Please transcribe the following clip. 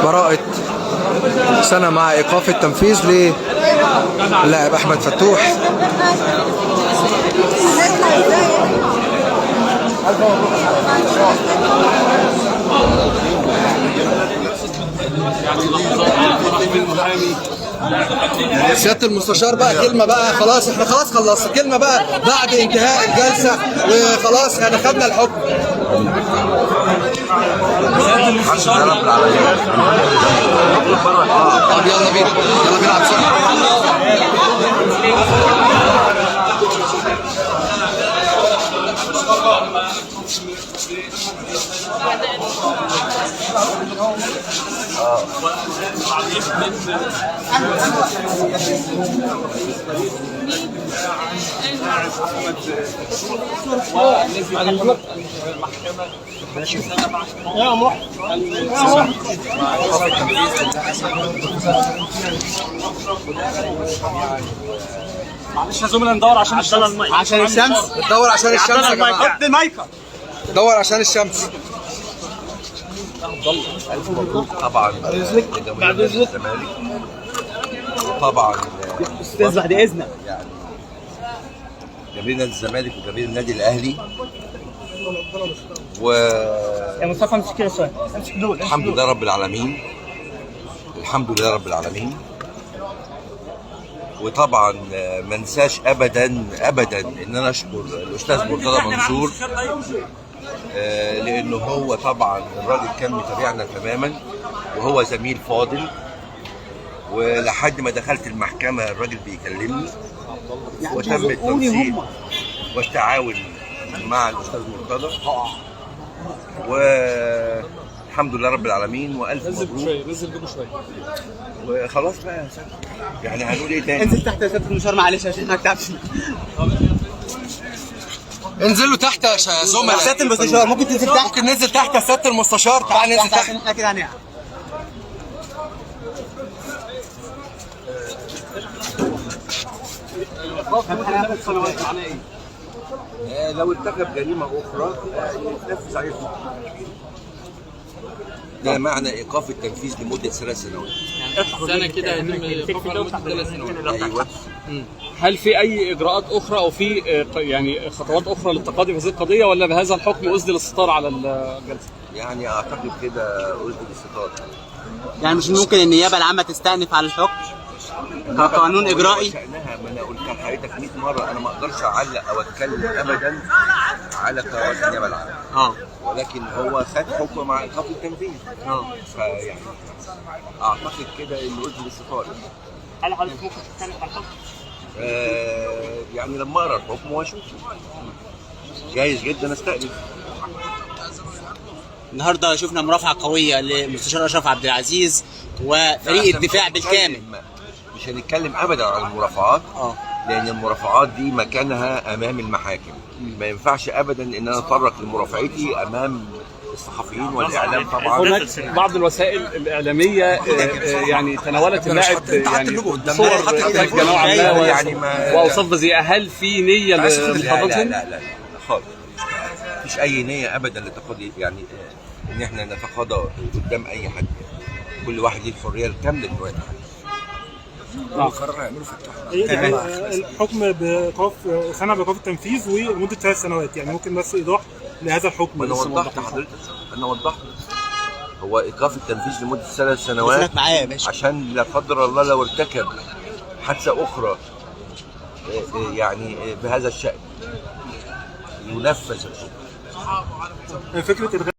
براءة سنة مع إيقاف التنفيذ للاعب أحمد فتوح. سيادة المستشار بقى كلمة بقى، خلاص احنا خلاص خلصنا، كلمة بقى بعد انتهاء الجلسة وخلاص يعني خدنا الحكم. طب يلا بينا يلا بينا على بسرعة. معلش يا زملاء ندور عشان الشمس. ندور عشان الشمس يا جماعة. حط المايكة. دور عشان الشمس. ألف مبروك طبعا بعد الزمالك، وطبعا استاذ بعد اذنك يعني جماهير نادي الزمالك وجماهير النادي الاهلي يا مصطفى امسك كده شويه، امسك دول. الحمد لله رب العالمين، الحمد لله رب العالمين. وطبعا ما انساش ابدا ابدا ان انا اشكر الاستاذ مرتضى منصور، لانه هو طبعا الراجل كان متابعنا تماما وهو زميل فاضل، ولحد ما دخلت المحكمه الراجل بيكلمني وتم التنسيق والتعاون مع الاستاذ مرتضى، والحمد لله رب العالمين والف مبروك. نزل جيبه شويه وخلاص بقى يا سيدي، يعني هنقول ايه تاني؟ انزل تحت يا سياده المشوار معلش عشان ما تعبش. انزلوا تحت يا زملاء. سياده المستشار ممكن تنزل تحت؟ ممكن ننزل تحت يا سيادة المستشار. تعال ننزل تحت. احنا كده هنقع. لو ارتكب جريمه اخرى يتنفذ عليه الحكم. ده معنى ايقاف التنفيذ لمده 3 سنوات. سنة كده يتم ايقافها لمدة 3 سنوات. ايوه. هل في أي إجراءات أخرى أو في يعني خطوات أخرى للتقاضي في هذه القضية ولا بهذا الحكم أسدل الستار على الجلسة؟ يعني اعتقد كده قلت الستار. يعني مش ممكن النيابه العامه تستأنف على الحكم كقانون اجرائي؟ شأنها، ما انا قلت لحضرتك 100 مره انا ما اقدرش اعلق او اتكلم ابدا على قرارات النيابه العامه. ولكن هو خد حكم مع ايقاف التنفيذ. فيعني اعتقد كده اللي قلت بالستار. هل حضرتك ممكن تستأنف على الحكم؟ يعني لما اقرا الحكم واشوف جايز جدا استأنف. النهارده شفنا مرافعه قويه للمستشار اشرف عبد العزيز وفريق الدفاع بالكامل. مش هنتكلم ابدا عن المرافعات، لان المرافعات دي مكانها امام المحاكم. ما ينفعش ابدا ان انا اتطرق لمرافعتي امام الصحفيين والاعلام. طبعا هناك بعض الوسائل الاعلاميه يعني تناولت اللاعب يعني صور فجه نوعا ما يعني واوصاف بذيئه. هل في نيه لمحافظتهم؟ لا خالص، مفيش اي نيه ابدا للتقاضي، يعني ان احنا نتقاضى قدام اي حد. كل واحد ليه الحريه الكامله انه يتحدث. قرار هيعملوا في التحقيق. الحكم بايقاف سنه بايقاف التنفيذ ولمده 3 سنوات، يعني ممكن بس ايضاح لهذا الحكم. انا وضحت حضرتك، انا وضحت هو ايقاف التنفيذ لمده 3 سنوات عشان لا قدر الله لو ارتكب حادثه اخرى يعني بهذا الشأن ينفذ الحكم. فكره